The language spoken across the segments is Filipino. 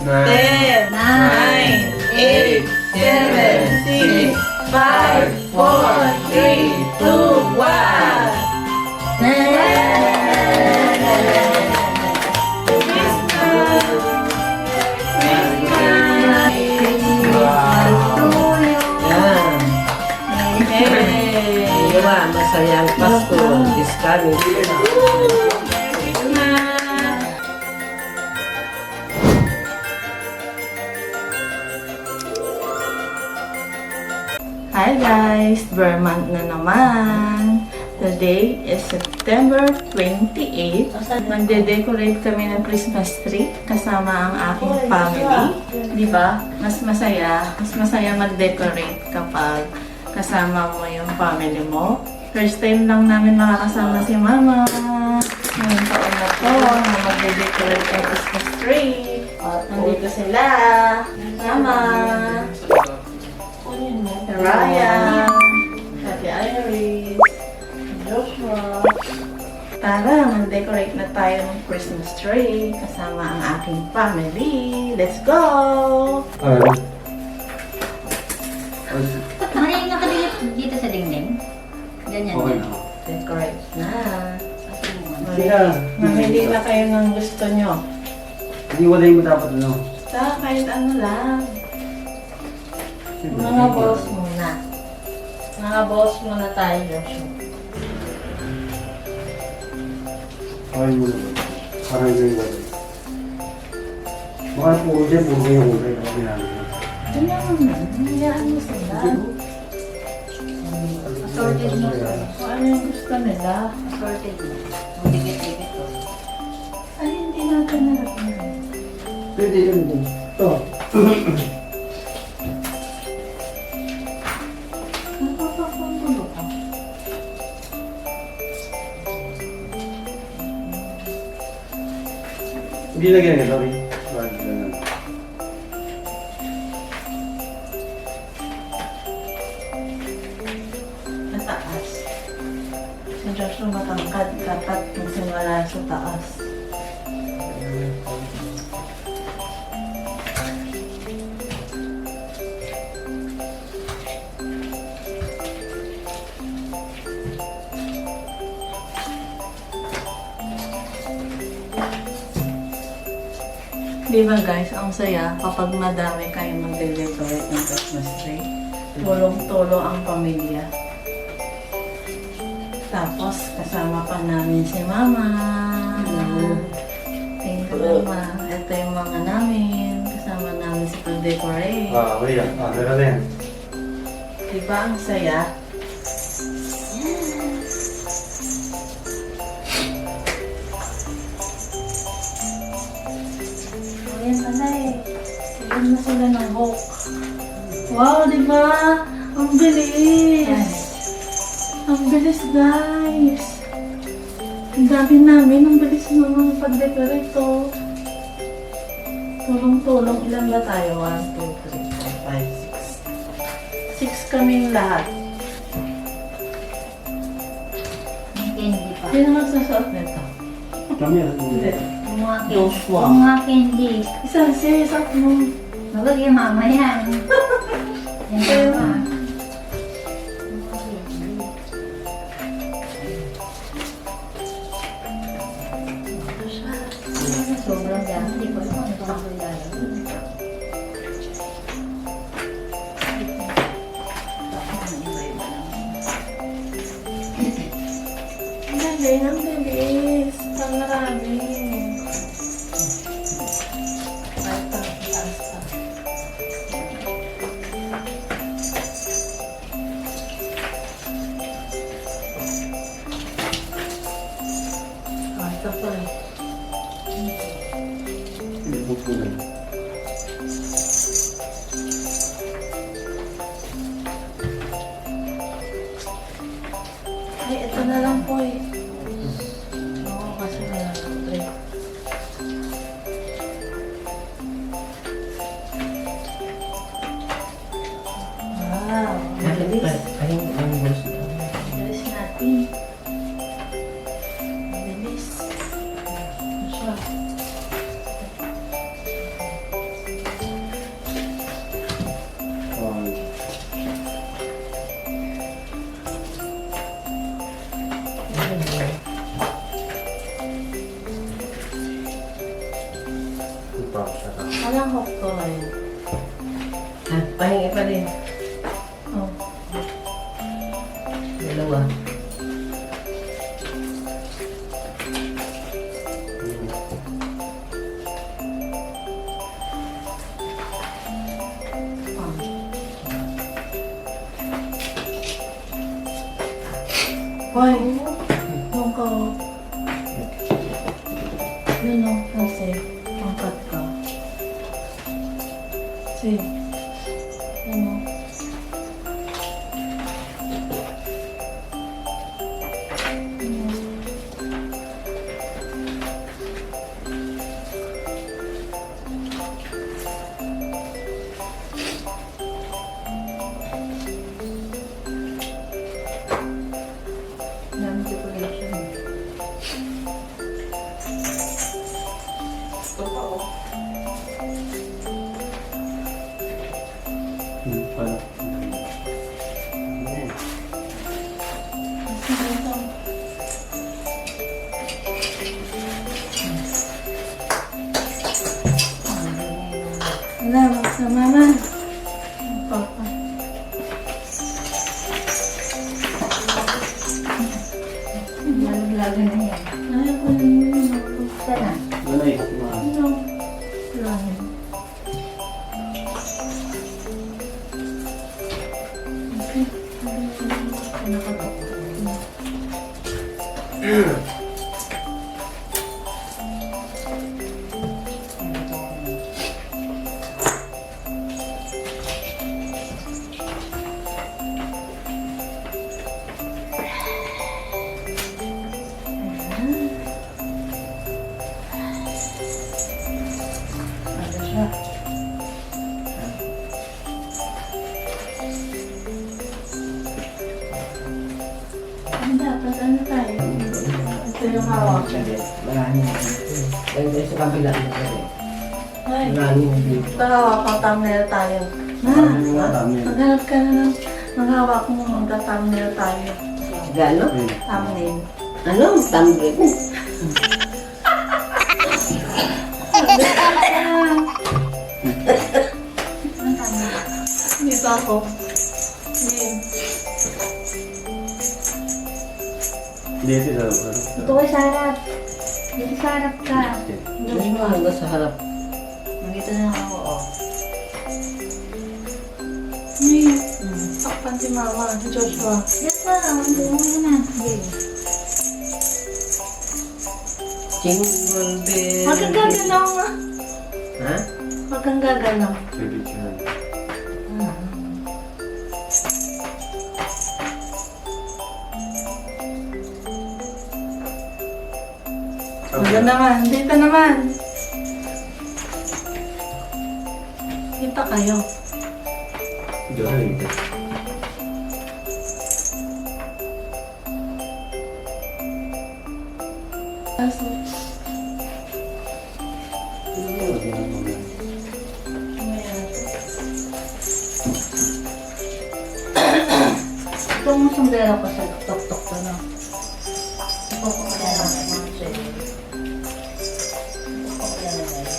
10, 9, 8, 7, 6, 5, 4, 3, 2, 1. Masayang Pasko this coming. Hi guys! Burr month na naman. Today is September 28. Magde-decorate kami ng Christmas tree kasama ang aking family. Di ba? Mas masaya mag-decorate kapag kasama mo yung family mo. First time lang namin makakasama si Mama. Ngayong taon na to na magde-decorate ng Christmas tree. At nandito sila. Mama. Ryan, Happy Iris, Joshua. Tara, mag-decorate na tayo ng Christmas tree kasama ang aking family. Let's go! Ano yung nakadikit dito sa dingding? Ganyan Okay yan. na. Decorate na. Sige. Mamili na kayo ng gusto nyo. Hindi wala mo dapat ano. Kahit ano lang. Mga balls muna. Mga balls muna tayo, Joshua. Okay mo naman. Parang yung wala. Baka po dyan, puro yung ulay. Ako ginagawa. Ganyan naman. Hayaan mo sila. Assorted mo. Kung ano yung gusto nila. Assorted mo. Ang dikit-dikit ko. Ay, hindi natin narating. Pwede yun din. Ito. Napapapundulo ka. Hindi na ganyan, sorry. Bakit ganyan? Nataas. Si Joshua matangkad. Dapat magsimula sa taas. Di ba guys, ang saya kapag madami kayong magde-decorate ng Christmas tree. Tulong-tulong ang pamilya. Tapos, kasama pa namin si Mama. Thank you, Mama. Ito yung mga namin. Kasama namin sa pag-decorate. Okay yan. Dala na yan. Di ba ang saya? Ayan pala eh. Tignan na sila ng hook. Wow, di ba? Ang bilis! Ang bilis, guys! Ang dami namin. Ang bilis naman pag-decorate to. Tulong-tulong. Ilan ba tayo? 1, 2, 3, 4, 5, 6. 6 kaming lahat. Ang candy pa. Sino magsasuot nito? Kami yan. Hindi. Yung mga candy. Joshua. Yung mga candy. Isang sisap mo. Magagay mama yan. Yan mama. Sobrang dami. Hindi ko alam kung ano ang lalagay. Ang bilis. Ang marami. Ay, taas pa. Alang hook ko ngayon. Pahingi pa rin. Oh. Dalawa. Hoy, yung ko. Yun o, kasi, angkat ka. Sige. Ano? Dami circulation. Pala. Wala, magsama na. Papa. Lalaglagan na yan. Ayaw ko na yun. Sana. Ganay. Ano? Wala na. Okay. Ano siya? Ang dapat ano tayo? Ito yung hawak. Marami na dito. Ganda sa kabila na rin. Ay, Marami na dito. ito hawak ang thumbnail tayo. Na, maghanap ka na ng hawak mo ang thumbnail tayo. Gano? Thumbnail. Ano? Tumbler. Dito ako. Sige. Dito sa Ito ko sa harap. Dito sa harap ka. Ano mo hanggang sa harap? Nandito na ako, oh. Ay, takpan si mama, si Joshua. Yes pa, hindi mo na. Sige. Jingle bell. Huwag kang gagalaw nga. Ha? Huwag kang gagalaw. Wala naman, dito naman. Kita kayo. Kaso, Ito mo sombrero ko sa tok-tok ko, no? Ito ko kaya lang. Ito ko kaya lang.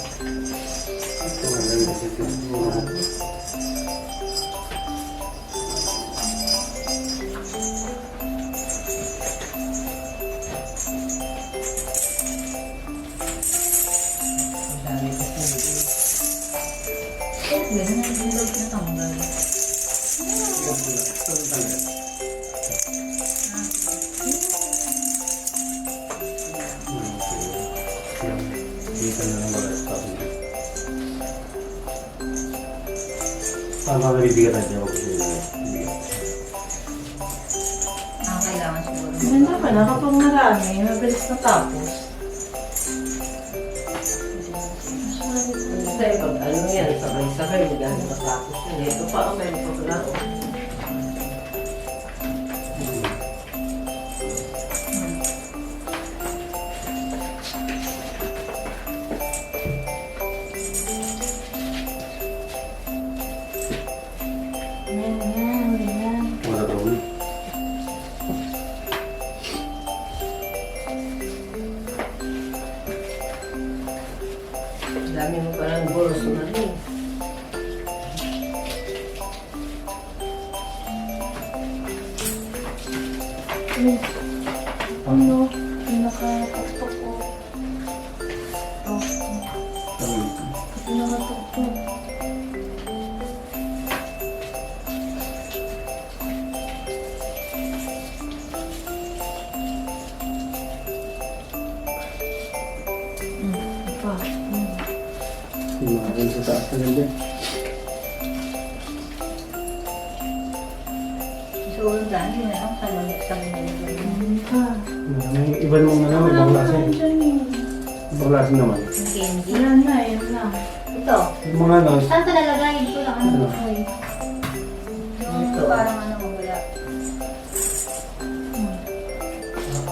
Sabi kasi, Ganun ang bilog na tambal. Dito na lang mag-stop. Tama na bibigyan natin ako. Ang kailangan siguro. maganda pala kapag marami, mabilis natapos. Kasi pag ano yan, sabay-sabay, hindi ganun matapos yun. Ito pa ang may pagkakao. Ayan. Wala ka ulit. Dami mo parang Rosemary. Ano? Pinaka-tuktok ko. Oh, pinaka-tuktok. Pa. Kumain sa taas na din. Susunod lang, hindi na ako kalunod sa mga Pa. May iba namang ano, ibang klase. Ibang klase naman. Yung candy. Yan na, yan lang. Ito. Yung mga ano, Saan ito nalagay? Dito lang ano ko eh. Ito. Parang ano mo wala.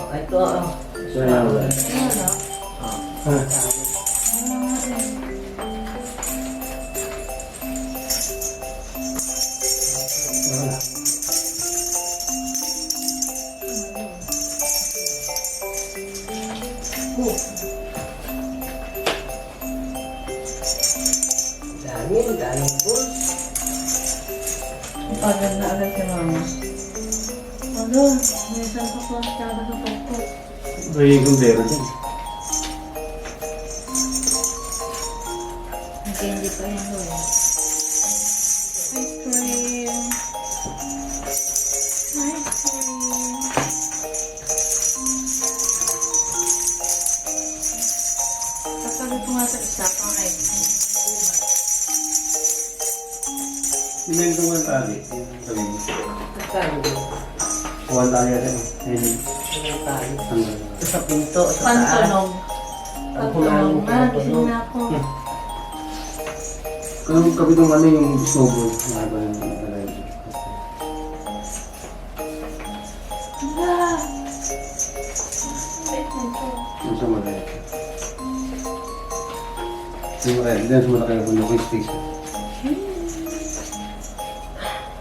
Ito, oh. so yan. Ano? Ha? Ano nga rin? Daming balls. Pagod na agad si mama. Ano? May isang kapos kada sa tuktok. May gundero din. Yung candy pa yan doon. Ice cream. Ice cream. Kapag ito nga sa isa, pang ice cream. Yung mga tali, yung sabi mo. Kasano din. Kuwan tayo rin. Ayun. Ang tayo. Hanggang. Sa pinto, sa taas. Pantunog. Ang Pantunog humaling nga, pantunog. gising na ako. Kung kapitong ano yung snowball, nga ba yung nalagay? Ah! Ay, ito. Yung sa malay. Yung red, din sa malaki yung local station.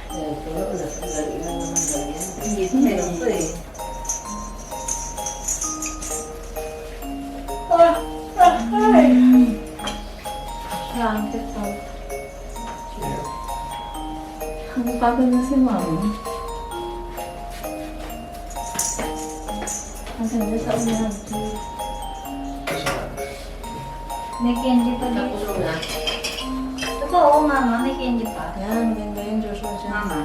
Yan, ito na, nasa galing lang naman ganyan. Hindi ito meron to eh. Ay! Saan ito? Ang pagod na si mama. Ang ganda sa ulan. May candy pa dito. Napuno na. Totoo, mama. May candy pa. Yan, ganda yung Joshua dyan. Mama.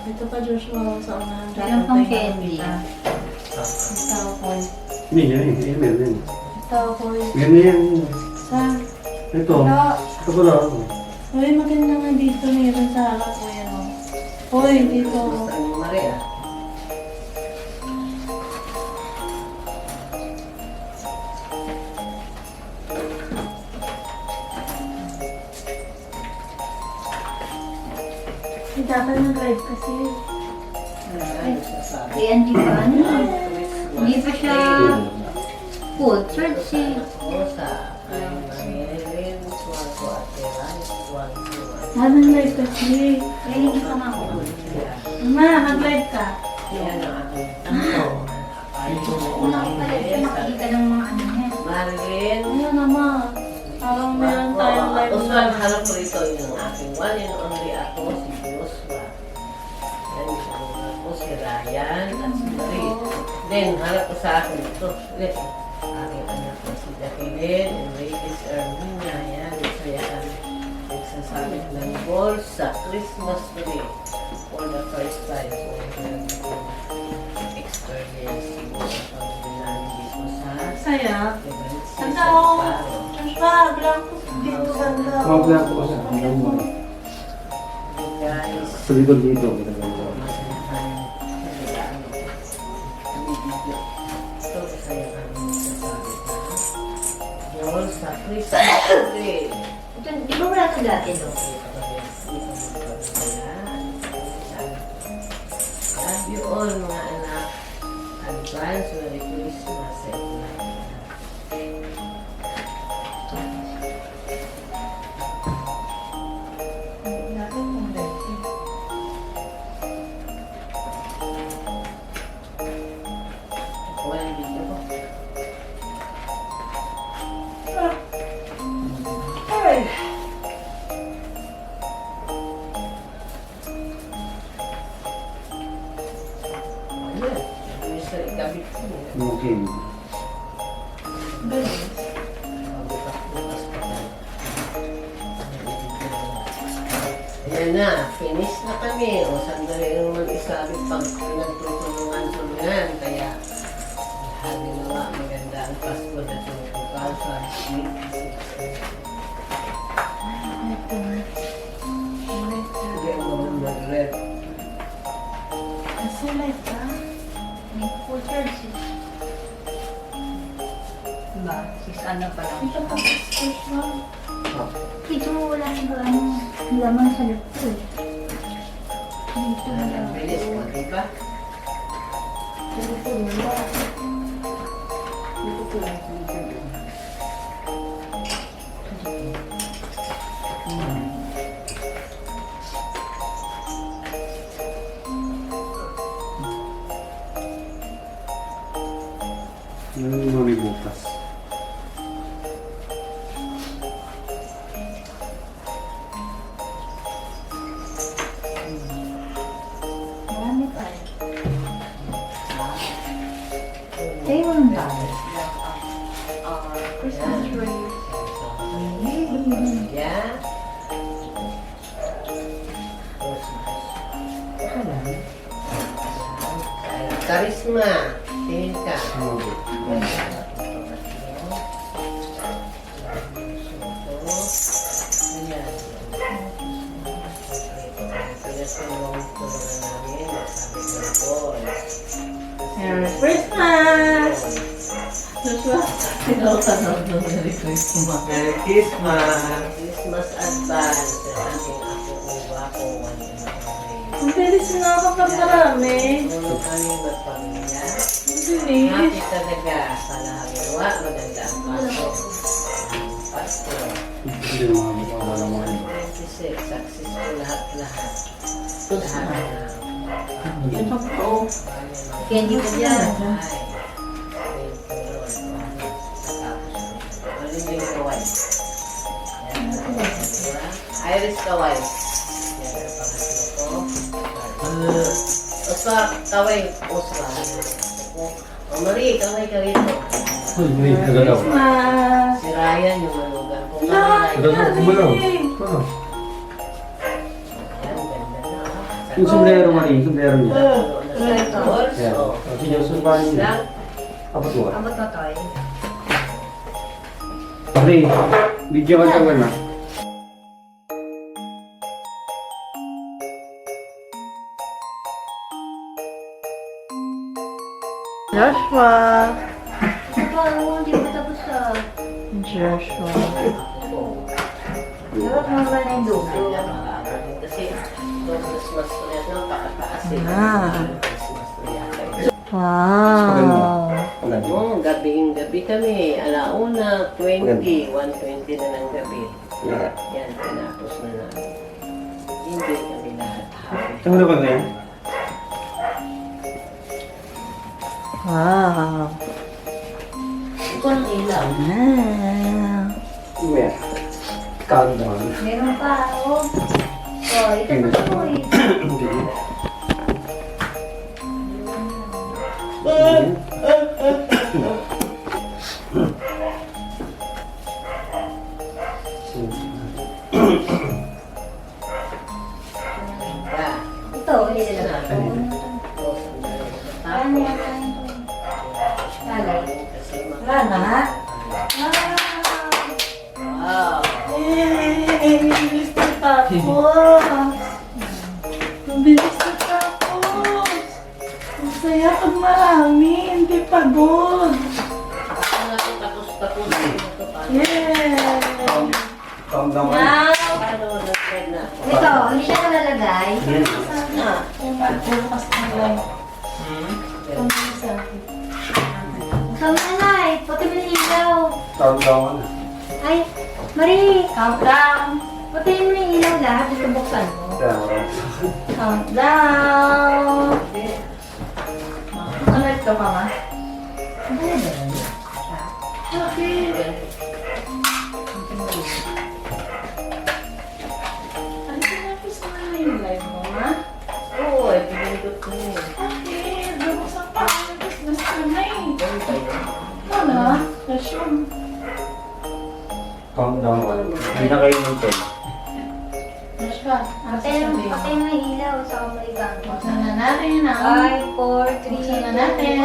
Dito pa Joshua sa unahan. Meron pang candy. Ito ako. Hindi yan, hindi yan, meron yan. Ito ako. Ganda yan. Saan? Ito. Wala. Ito pala. Uy, maganda nga dito. Meron sa harap ko yan. Uy, dito. Basta ang Maria. Dapat nag-live kasi. Ano sasabi? Candy pa. Ano? Hindi pa siya food. Search eh. Rosa. Ay, Marilyn. Suwago at Eran. Suwago. Dapat nag-live kasi. Kaya hindi pa nga ako. Ma, mag-live ka. Yan ang aking tanto. Ay, Una ko pala siya makikita ng mga ano niya. Marilyn. Ayun naman. Parang meron tayong live. Usman, harap ko rito yung aking one and only ako, si Joshua. Yan, yung ako, si Ryan, at si Marie. Then, harap ko sa akin ito. Ulit, aking anak ko, si Jacqueline, and Rachel Ermina. Yan, isa yan. Nagsasabit ng ball sa Christmas tree for the first time. So, meron akong experience siguro sa pagbilang dito sa Saya. Evangelist Ganda sa ako. Paro. Joshua, blanco. Dito ganda. Kumapla ko kasi. Hanggang mo. Guys, Sa likod dito. Ginaganda. sa Christmas tree. Ito, di ba wala ito dati doon? Love you all mga anak. Advance Merry Christmas everyone. Kuha yung video ko. Ay! Mungkin. Bilis. Bukas pa tayo. Ayan na, finish na kami. O, sandali naman isabi pag pinagtutulungan-tulungan. Kaya, sabi na nga, maganda ang Pasko na tumutukasan. Hindi mo mag-red. Kasi like that. May full charge. Diba? 6 ano pa lang. Ito pa special. Ito wala nang ano, laman sa loob. Dito na lang. Bilis mo, diba? Dito wala. Dito wala. Yung mami bukas. Marami pa eh. Tayo mo ng dami. Christmas tree. Yeah. Karisma. Tingin ka. Merry Christmas! Joshua, Pinakanood ng Merry Christmas. Merry Christmas! Christmas advance. Ating ako uwa ko. ang bilis na makakarami. Tulog kami magpamilya. Ang bilis. Happy talaga sa lahawa. Maganda ang Pasko. Pasko. Hindi mga wala mo. 26. Successful lahat-lahat. Lahat na. Ito po. Candy pa dyan. Iris Kawai. Yan ang pangatlo ko. Oswa, Kawai. Oswa. O Marie, Kawai ka rito. Uy, may kagalaw. Christmas! Si Ryan yung malugan. Kung Wala, kami Kagalaw, kumalaw. galing. Ano? Yan, ganda na. Yung sombrero mali, yung sombrero niya. Yeah. Yeah. Sinusunban niya. Lang. Apat mo. Abot na tayo. Pare, video ka lang na. Joshua! Ito, hindi mo tapos sa... Joshua. Dapat mo ba na yung dugo? Kasi itong Christmas tree at napakataas eh. Ah. Christmas tree yata. Wow! Oo, gabi kami. Alauna, 20, 1:20 na ng gabi. Yan, tinapos na namin. Hindi kami lahat happy. Ano ba yan? Wow! Ito ang ilaw. Wow! Uwe. Countdown. Meron pa, oh. Oh, ito pa po eh. Yeah. Ito, hindi na lang. Ano yan? Talay. Wala na? Wow! Yay! Ang bilis na tapos! Ang bilis na tapos! Ang saya pag marami, hindi pagod! Ako na ito tapos ito pa. Yay! Countdown. Now, Paano nag-red na ako? Ito, hindi siya nalalagay. sana, bukas na lang. Ang bilis sa akin. Ikaw na lang, puti mo yung ilaw. Countdown. Ay, Marie, Countdown! puti mo yung ilaw lahat. Ito buksan mo. Countdown! Ano ito, mama? Ano na ba yun? Okay. Ano ka na gusto mo na yung live mo, ma? Oo, pinindot ko yun. Okay, bubuksan pa ako ng Christmas tree na eh. Joshua, ano sasabihin? Patay mo yung ilaw sa Amerikano. Buksan na natin ang... 5, 4, 3, Buksan na natin.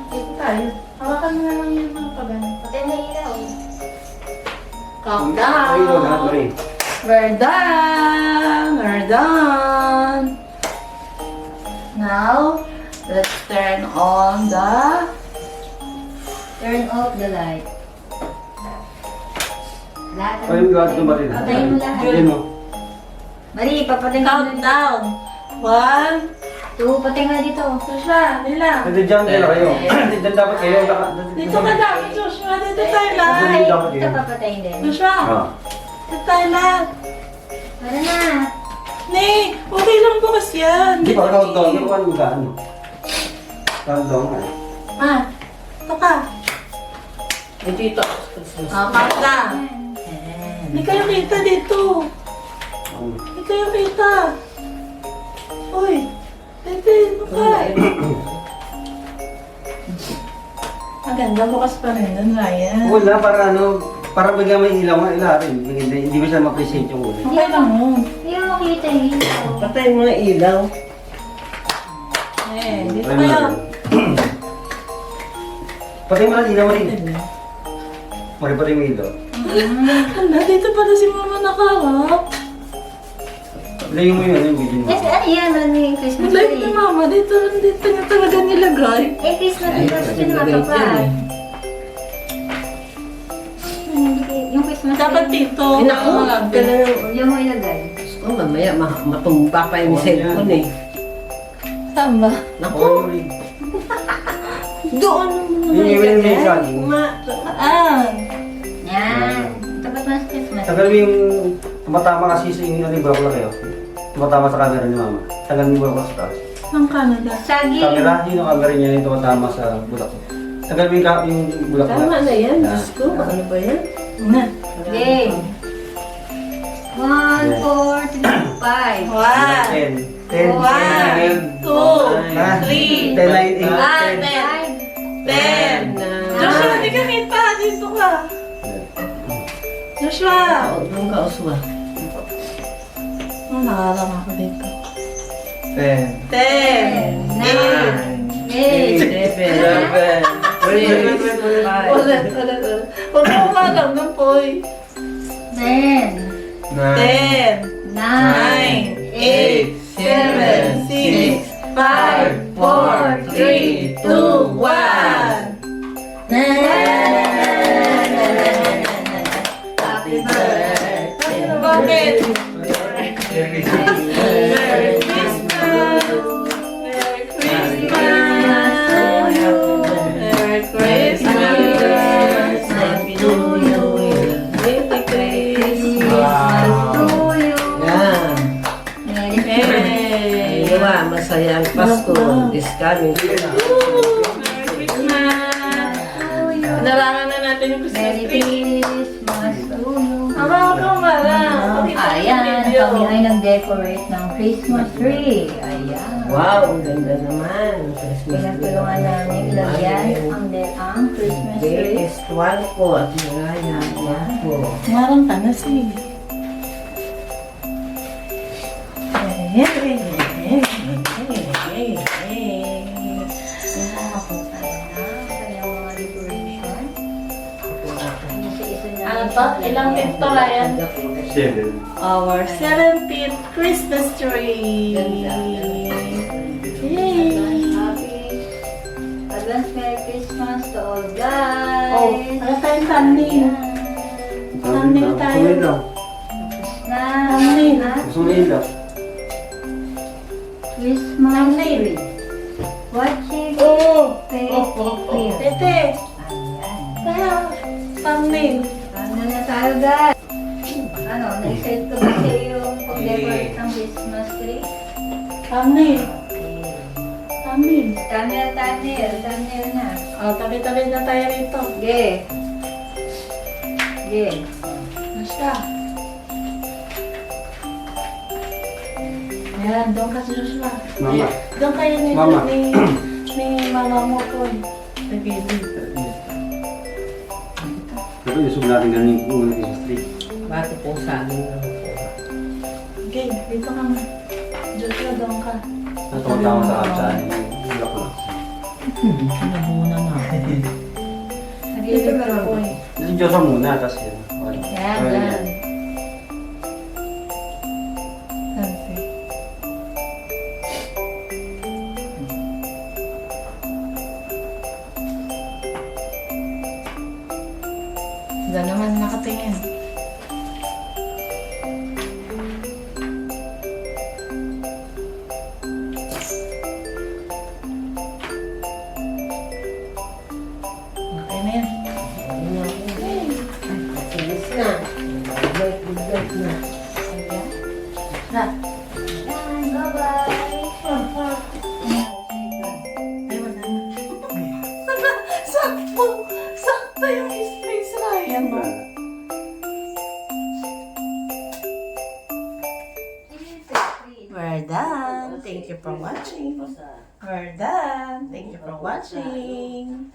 Dito tayo. Hawakan mo na lang yung mga pagano. Patay mo yung ilaw. Ay, lahat Countdown! ba rin? We're done! We're done! Now, let's turn on the... Turn off the light. Lahat Ay, yung lahat ng batin. Patayin mo lahat. Yan mo. Mali, papatay mo. Countdown! 1, 2, patay nga dito. Joshua, nila. Hindi dyan kayo kayo. Dyan dapat kayo. Dito ka dapat, Joshua. Dito tayo lahat. Ay, dapat ito yun. papatayin din. Joshua, Ah. dito tayo lahat. Para na. Nee, okay lang bukas yan. Hindi pa countdown. Hindi pa countdown. Countdown nga. Ma, ito ka. Eh, dito. Countdown. Hindi kayo kita dito. Hindi kayo kita. Uy, Tete, ano ka? Maganda bukas pa rin nun, Ryan. Wala, para ano, para bigyan may ilaw nga ilarin. Hindi ba siya ma-appreciate yung ulit. Okay lang mo. Hindi mo makita yung ilaw. Patay mo na ilaw. Eh, dito kayo. Patay mo lang ilaw rin. Patay mo ilaw. Hala, dito pala si Mama nakaharap. Layo mo yun, yung video mo. Yes, ano yan? Maraming Christmas Like ni tree. Mama, dito niya talaga nilagay. Eh, Christmas tree kasi Ay, pinakapapad. Yung Christmas tree. Dapat dito. Eh, naku, Yung mo ilagay. Oh, mamaya matumba pa yung cellphone eh. Saan ba? Naku, Oh, doon Yung yung minsan. Ah, Yan. Tapat mo sa Christmas Tagal mo yung tumatama kasi sa inyo ng bulaklak kayo. Tumatama sa camera ni Mama. Tagal mo yung bulaklak sa taas. ng Canada. Saging. Camera, yun ang camera niya yung tumatama sa bulaklak. Tagal mo yung bulaklak. tama na yan. Diyos ko, ano ba yan? Na. Game. 1, 4, 3, 5. 1, 10, 1, 2, 3, 10. Joshua, hindi ka kita. Dito ka. Joshua. Doon ka, Oswa. Oh, nakalang ako dito. 10. 10, 8, 8, ulit. Huwag mo umalang ng poy. 10, 10, 9, 8, 7, 6, 5, 4, 3, 2, 1. Happy birthday. Bakit? Merry Merry Christmas! Merry Christmas! Merry Christmas! Happy New Year! Merry Christmas! To you. Yan. Merry Christmas. Hey! Diba, masaya ang Pasko. This coming. Woo! Merry Christmas! To you. Narangan na natin yung Christmas Merry tree. Christmas to you. Ama ka mara. Ayan, kami ay nag-decorate ng Christmas tree. Ayan. Wow, ang ganda naman. Christmas Pinagtulungan namin ilagyan ang Christmas tree. Biggest one po at maraya one po. Marang ka na siya. Nakakapunta na kanyang mga decoration. Isa-isa na. Ano to? Ilang ito, Ryan? 7. Our 17th Christmas tree! Yay! Happy advance Merry Christmas to all guys. Oh, ano tayong thumbnail? Thumbnail tayo. Sumayin lang. Na Thumbnail. Sumayin lang. Christmas Thumbnail. tree. Watching Oh! clear. Tete! Ayan. Kaya, thumbnail. Ano na tayo guys? Ano, na-excite ko ba sa yung pag-decorate ng Christmas tree? Thumbnail. Okay. Thumbnail. Thumbnail na. Oh, tabi-tabi na tayo rito. Okay. Okay. Ano siya? Ayan, doon ka sa Joshua. Mama. Doon kayo ni, Mama. ni mama mo ko. Sa gilid. Pero isog natin ganun yung Christmas tree. Bakit yung saging na po? Okay. Dito ka nga. Joshua, doon ka. Tumatama sa kapsaan. Ilok lang. Sinabunan natin. Dito ka lang po eh. Ito Diyosa muna, tapos yun. Okay. Yan, Okay, yan. Fancy. Diyan naman nakatingin. Okay na yan. Finish na. Bye-bye na. Ayan. Na. Yan, bye-bye. Ay, wala na. Sakto! Sakto yung space, Ryan, no? We're done. Thank you for watching. We're done. Thank you for watching.